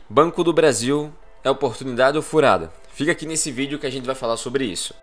Banco do Brasil é oportunidade ou furada? Fica aqui nesse vídeo que a gente vai falar sobre isso.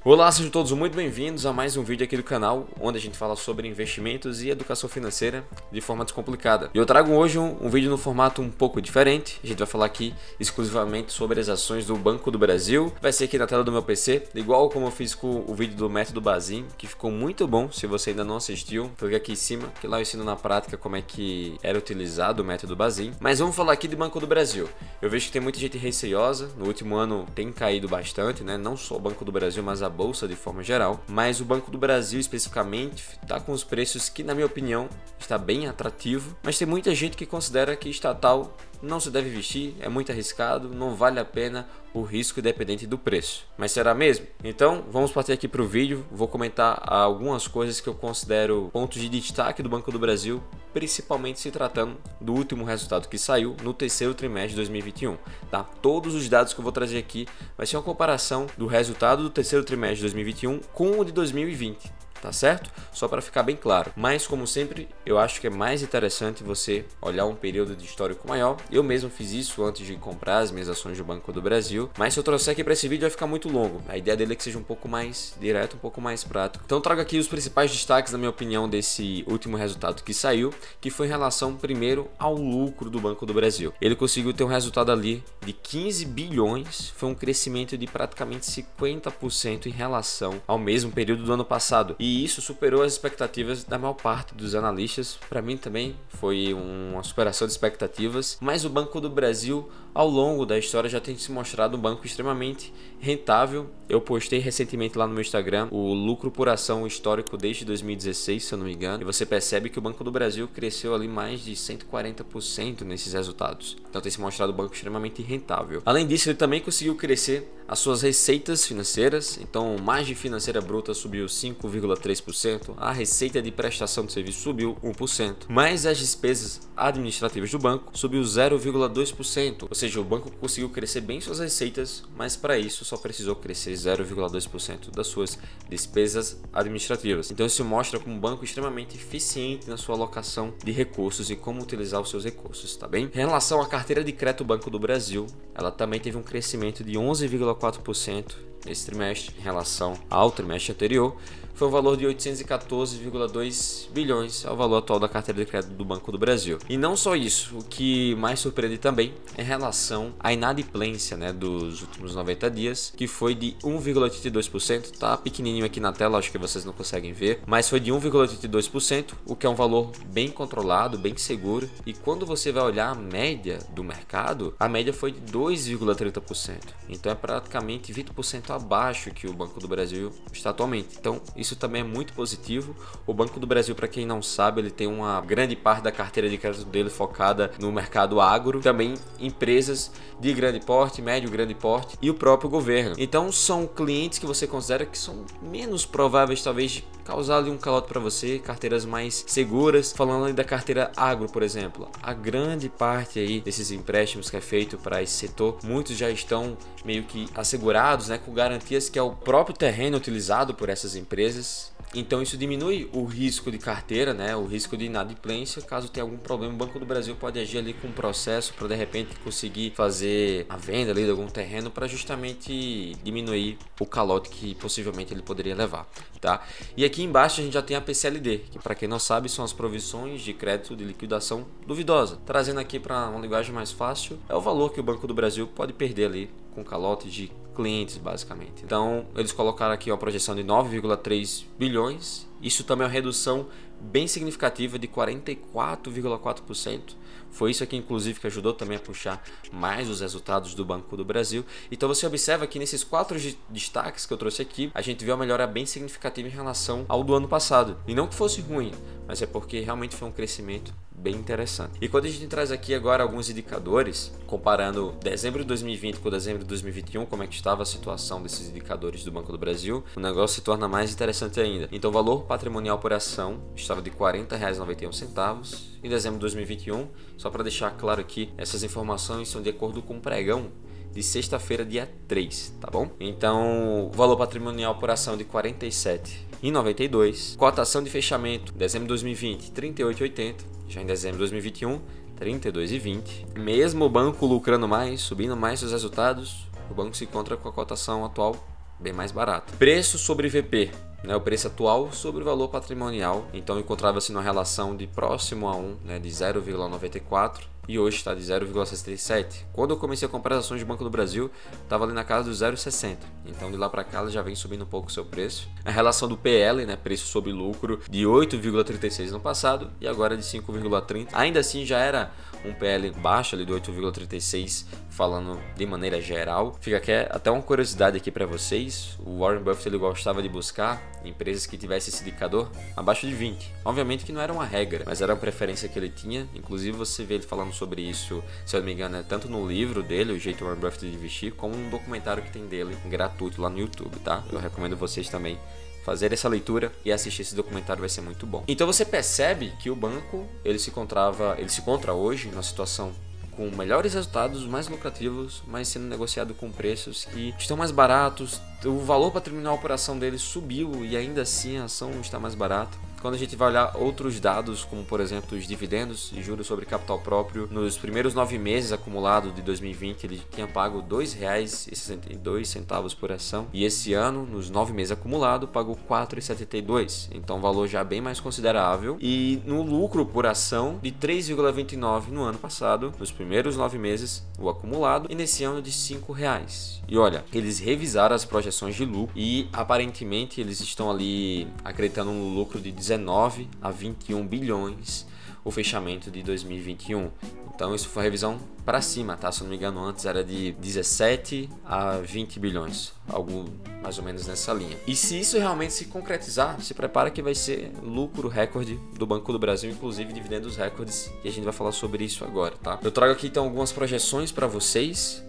Olá, sejam todos muito bem-vindos a mais um vídeo aqui do canal, onde a gente fala sobre investimentos e educação financeira de forma descomplicada. E eu trago hoje um vídeo no formato um pouco diferente. A gente vai falar aqui exclusivamente sobre as ações do Banco do Brasil. Vai ser aqui na tela do meu PC, igual como eu fiz com o vídeo do método Bazin, que ficou muito bom. Se você ainda não assistiu, clica aqui em cima, que lá eu ensino na prática como é que era utilizado o método Bazin. Mas vamos falar aqui de Banco do Brasil. Eu vejo que tem muita gente receosa, no último ano tem caído bastante, né? Não só o Banco do Brasil, mas a Bolsa de forma geral, mas o Banco do Brasil especificamente está com os preços que, na minha opinião, está bem atrativo, mas tem muita gente que considera que estatal não se deve investir, é muito arriscado, não vale a pena o risco independente do preço. Mas será mesmo? Então vamos partir aqui para o vídeo, vou comentar algumas coisas que eu considero pontos de destaque do Banco do Brasil, principalmente se tratando do último resultado que saiu no terceiro trimestre de 2021. Tá? Todos os dados que eu vou trazer aqui vai ser uma comparação do resultado do terceiro trimestre de 2021 com o de 2020. Tá certo? Só para ficar bem claro. Mas como sempre, eu acho que é mais interessante você olhar um período de histórico maior. Eu mesmo fiz isso antes de comprar as minhas ações do Banco do Brasil. Mas se eu trouxer aqui para esse vídeo vai ficar muito longo. A ideia dele é que seja um pouco mais direto, um pouco mais prático. Então eu trago aqui os principais destaques, na minha opinião, desse último resultado que saiu, que foi em relação primeiro ao lucro do Banco do Brasil. Ele conseguiu ter um resultado ali de 15 bilhões, foi um crescimento de praticamente 50% em relação ao mesmo período do ano passado. E isso superou as expectativas da maior parte dos analistas. Para mim também foi uma superação de expectativas, mas o Banco do Brasil ao longo da história já tem se mostrado um banco extremamente rentável. Eu postei recentemente lá no meu Instagram o lucro por ação histórico desde 2016, se eu não me engano, e você percebe que o Banco do Brasil cresceu ali mais de 140% nesses resultados. Então tem se mostrado um banco extremamente rentável. Além disso, ele também conseguiu crescer as suas receitas financeiras. Então margem financeira bruta subiu 5,3%, a receita de prestação de serviço subiu 1%, mas as despesas administrativas do banco subiu 0,2%, ou seja, o banco conseguiu crescer bem suas receitas, mas para isso só precisou crescer 0,2% das suas despesas administrativas. Então isso mostra como um banco extremamente eficiente na sua alocação de recursos e como utilizar os seus recursos, tá bem? Em relação à carteira de crédito do Banco do Brasil, ela também teve um crescimento de 11,4% nesse trimestre em relação ao trimestre anterior. Foi um valor de 814,2 bilhões, é o valor atual da carteira de crédito do Banco do Brasil. E não só isso, o que mais surpreende também é em relação à inadimplência, né, dos últimos 90 dias, que foi de 1,82%, tá pequenininho aqui na tela, acho que vocês não conseguem ver, mas foi de 1,82%, o que é um valor bem controlado, bem seguro. E quando você vai olhar a média do mercado, a média foi de 2,30%, então é praticamente 20% abaixo que o Banco do Brasil está atualmente. Então isso também é muito positivo. O Banco do Brasil, para quem não sabe, ele tem uma grande parte da carteira de crédito dele focada no mercado agro, também empresas de grande porte, médio, grande porte e o próprio governo. Então são clientes que você considera que são menos prováveis talvez de causar ali um calote para você, carteiras mais seguras. Falando ali da carteira agro, por exemplo, a grande parte aí desses empréstimos que é feito para esse setor, muitos já estão meio que assegurados, né, com garantias que é o próprio terreno utilizado por essas empresas. Então isso diminui o risco de carteira, né? O risco de inadimplência. Caso tenha algum problema, o Banco do Brasil pode agir ali com um processo para de repente conseguir fazer a venda ali de algum terreno para justamente diminuir o calote que possivelmente ele poderia levar, tá? E aqui embaixo a gente já tem a PCLD, que para quem não sabe são as provisões de crédito de liquidação duvidosa. Trazendo aqui para uma linguagem mais fácil, é o valor que o Banco do Brasil pode perder ali com calote de clientes, basicamente. Então eles colocaram aqui uma projeção de 9,3 bilhões. Isso também é uma redução bem significativa de 44,4%. Foi isso aqui inclusive que ajudou também a puxar mais os resultados do Banco do Brasil. Então você observa que nesses 4 destaques que eu trouxe aqui, a gente viu uma melhora bem significativa em relação ao do ano passado. E não que fosse ruim, mas é porque realmente foi um crescimento bem interessante. E quando a gente traz aqui agora alguns indicadores, comparando dezembro de 2020 com dezembro de 2021, como é que estava a situação desses indicadores do Banco do Brasil, o negócio se torna mais interessante ainda. Então o valor patrimonial por ação estava de R$ 40,91 em dezembro de 2021. Só para deixar claro aqui, essas informações são de acordo com o pregão de sexta-feira, dia 3, tá bom? Então, valor patrimonial por ação de R$ 47,92. Cotação de fechamento, dezembro de 2020, R$ 38,80. Já em dezembro de 2021, R$ 32,20. Mesmo o banco lucrando mais, subindo mais seus resultados, o banco se encontra com a cotação atual bem mais barata. Preço sobre VP, né, o preço atual sobre o valor patrimonial. Então encontrava-se numa relação de próximo a 1, né, de 0,94, e hoje está de 0,67. Quando eu comecei a comprar as ações do Banco do Brasil, estava ali na casa do 0,60. Então de lá para cá ela já vem subindo um pouco o seu preço. A relação do PL, né, preço sobre lucro, de 8,36 no passado e agora de 5,30. Ainda assim já era um PL baixo ali do 8,36, falando de maneira geral. Fica aqui até uma curiosidade aqui para vocês. O Warren Buffett ele gostava de buscar empresas que tivessem esse indicador abaixo de 20. Obviamente que não era uma regra, mas era uma preferência que ele tinha. Inclusive você vê ele falando sobre isso, se eu não me engano, é tanto no livro dele, O Jeito Warren Buffett de Investir, como um documentário que tem dele gratuito lá no YouTube, tá? Eu recomendo vocês também fazer essa leitura e assistir esse documentário, vai ser muito bom. Então você percebe que o banco ele se encontra hoje numa situação com melhores resultados, mais lucrativos, mas sendo negociado com preços que estão mais baratos. O valor patrimonial por ação dele subiu e ainda assim a ação está mais barata. Quando a gente vai olhar outros dados, como por exemplo os dividendos e juros sobre capital próprio, nos primeiros 9 meses acumulados de 2020 ele tinha pago R$ 2,62 por ação, e esse ano, nos 9 meses acumulados, pagou R$ 4,72, então um valor já bem mais considerável, e no lucro por ação de 3,29 no ano passado, nos primeiros 9 meses, o acumulado, e nesse ano de R$ 5,00. E olha, eles revisaram as projeções de lucro e aparentemente eles estão ali acreditando no lucro de 19 a 21 bilhões o fechamento de 2021. Então isso foi revisão para cima, tá? Se eu não me engano, antes era de 17 a 20 bilhões, algo mais ou menos nessa linha. E se isso realmente se concretizar, se prepara que vai ser lucro recorde do Banco do Brasil, inclusive dividendos recordes, e a gente vai falar sobre isso agora, tá? Eu trago aqui então algumas projeções para vocês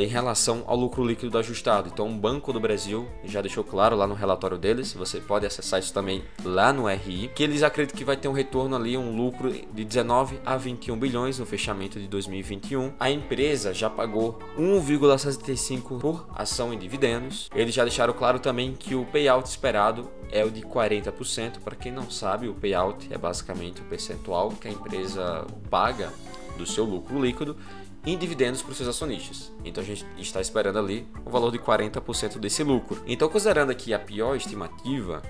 em relação ao lucro líquido ajustado. Então o Banco do Brasil já deixou claro lá no relatório deles, você pode acessar isso também lá no RI, que eles acreditam que vai ter um retorno ali, um lucro de 19 a 21 bilhões no fechamento de 2021. A empresa já pagou 1,65 por ação em dividendos. Eles já deixaram claro também que o payout esperado é o de 40%. Para quem não sabe, o payout é basicamente o percentual que a empresa paga do seu lucro líquido em dividendos para os seus acionistas. Então a gente está esperando ali o valor de 40% desse lucro. Então, considerando aqui a pior estimativa,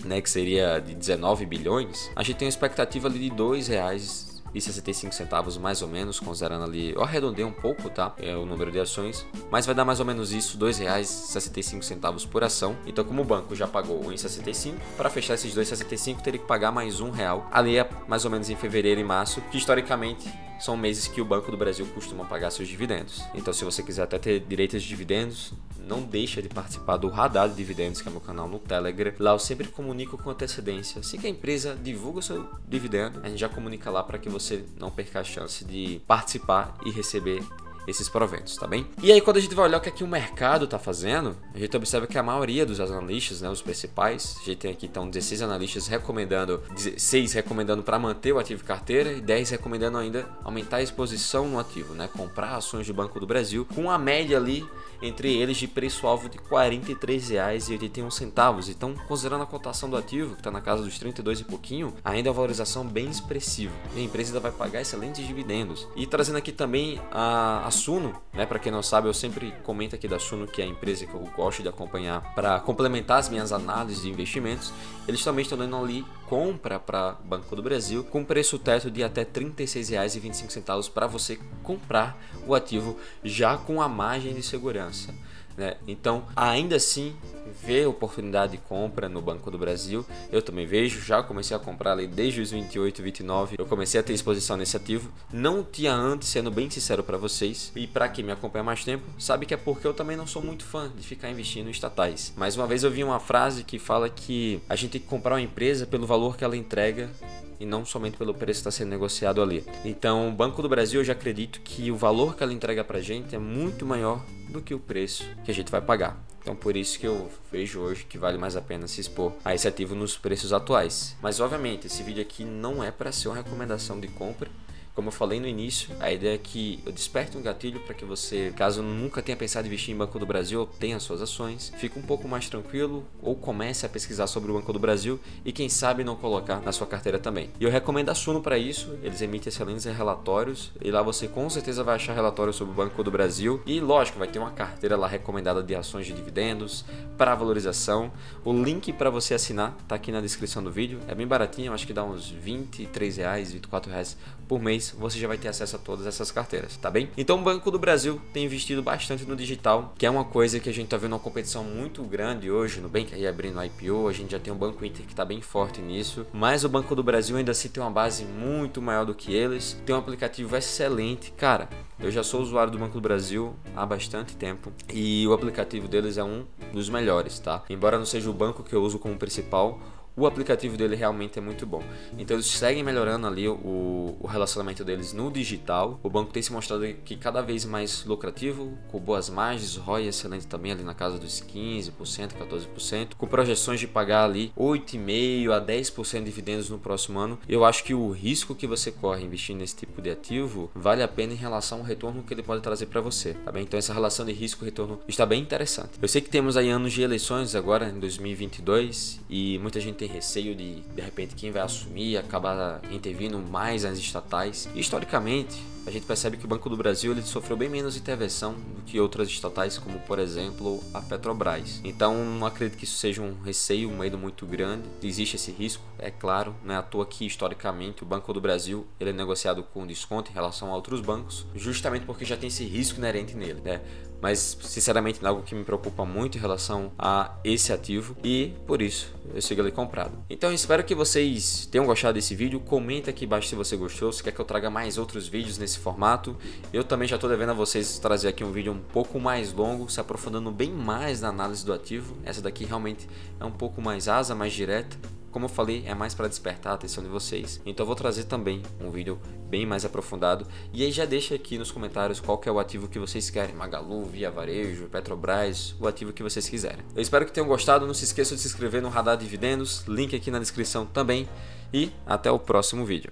né, que seria de 19 bilhões, a gente tem uma expectativa ali de R$ 2,65 mais ou menos, considerando ali, eu arredondei um pouco, tá? É o número de ações, mas vai dar mais ou menos isso, R$ 2,65 por ação. Então, como o banco já pagou R$ 1,65, para fechar esses R$ 2,65 teria que pagar mais R$ 1 ali é mais ou menos em fevereiro e março, que historicamente são meses que o Banco do Brasil costuma pagar seus dividendos. Então, se você quiser até ter direitos de dividendos, não deixa de participar do Radar de Dividendos, que é meu canal no Telegram. Lá eu sempre comunico com antecedência. Assim que a empresa divulga o seu dividendo, a gente já comunica lá para que você não perca a chance de participar e receber esses proventos, tá bem? E aí, quando a gente vai olhar o que aqui o mercado tá fazendo, a gente observa que a maioria dos analistas, né, os principais, a gente tem aqui então 16 analistas recomendando, 16 recomendando para manter o ativo carteira e 10 recomendando ainda aumentar a exposição no ativo, né, comprar ações do Banco do Brasil, com a média ali entre eles de preço-alvo de R$ 43,81. Então, considerando a cotação do ativo, que está na casa dos 32 e pouquinho, ainda é uma valorização bem expressiva. E a empresa ainda vai pagar excelentes dividendos. E trazendo aqui também a Suno, né? Para quem não sabe, eu sempre comento aqui da Suno, que é a empresa que eu gosto de acompanhar para complementar as minhas análises de investimentos. Eles também estão dando ali compra para Banco do Brasil com preço teto de até R$ 36,25 para você comprar o ativo já com a margem de segurança, né? Então, ainda assim, vê oportunidade de compra no Banco do Brasil. Eu também vejo, já comecei a comprar ali desde os 28, 29. Eu comecei a ter exposição nesse ativo. Não tinha antes, sendo bem sincero para vocês. E para quem me acompanha há mais tempo, sabe que é porque eu também não sou muito fã de ficar investindo em estatais. Mais uma vez eu vi uma frase que fala que a gente tem que comprar uma empresa pelo valor que ela entrega e não somente pelo preço que está sendo negociado ali. Então, o Banco do Brasil, eu já acredito que o valor que ela entrega para a gente é muito maior do que o preço que a gente vai pagar. Então, por isso que eu vejo hoje que vale mais a pena se expor a esse ativo nos preços atuais. Mas, obviamente, esse vídeo aqui não é para ser uma recomendação de compra Como eu falei no início, a ideia é que eu desperte um gatilho para que você, caso nunca tenha pensado em investir em Banco do Brasil, obtenha suas ações, fique um pouco mais tranquilo ou comece a pesquisar sobre o Banco do Brasil e quem sabe não colocar na sua carteira também. E eu recomendo a Suno para isso, eles emitem excelentes relatórios e lá você com certeza vai achar relatórios sobre o Banco do Brasil e lógico, vai ter uma carteira lá recomendada de ações de dividendos, para valorização. O link para você assinar está aqui na descrição do vídeo, é bem baratinho, acho que dá uns R$23, R$24 por mês, você já vai ter acesso a todas essas carteiras, tá bem? Então o Banco do Brasil tem investido bastante no digital, que é uma coisa que a gente tá vendo uma competição muito grande hoje, Nubank aí abrindo IPO, a gente já tem o Banco Inter que está bem forte nisso, mas o Banco do Brasil ainda assim tem uma base muito maior do que eles, tem um aplicativo excelente, cara. Eu já sou usuário do Banco do Brasil há bastante tempo e o aplicativo deles é um dos melhores, tá? Embora não seja o banco que eu uso como principal, o aplicativo dele realmente é muito bom. Então eles seguem melhorando ali o relacionamento deles no digital. O banco tem se mostrado que cada vez mais lucrativo, com boas margens, ROI excelente também ali na casa dos 15%, 14%, com projeções de pagar ali 8,5% a 10% de dividendos no próximo ano. Eu acho que o risco que você corre investindo nesse tipo de ativo vale a pena em relação ao retorno que ele pode trazer para você, tá bem? Então essa relação de risco-retorno está bem interessante. Eu sei que temos aí anos de eleições agora em 2022 e muita gente tem receio de repente quem vai assumir acabar intervindo mais nas estatais. E, historicamente, a gente percebe que o Banco do Brasil ele sofreu bem menos intervenção do que outras estatais, como por exemplo a Petrobras. Então não acredito que isso seja um receio, um medo muito grande. Existe esse risco, é claro, não é à toa que historicamente o Banco do Brasil ele é negociado com desconto em relação a outros bancos, justamente porque já tem esse risco inerente nele, né? Mas sinceramente é algo que me preocupa muito em relação a esse ativo e por isso eu sigo ele comprado. Então eu espero que vocês tenham gostado desse vídeo, comenta aqui embaixo se você gostou, se quer que eu traga mais outros vídeos nesse formato. Eu também já estou devendo a vocês trazer aqui um vídeo um pouco mais longo, se aprofundando bem mais na análise do ativo. Essa daqui realmente é um pouco mais asa, mais direta. Como eu falei, é mais para despertar a atenção de vocês. Então eu vou trazer também um vídeo bem mais aprofundado. E aí já deixa aqui nos comentários qual que é o ativo que vocês querem. Magalu, Via Varejo, Petrobras, o ativo que vocês quiserem. Eu espero que tenham gostado. Não se esqueçam de se inscrever no Radar Dividendos. Link aqui na descrição também. E até o próximo vídeo.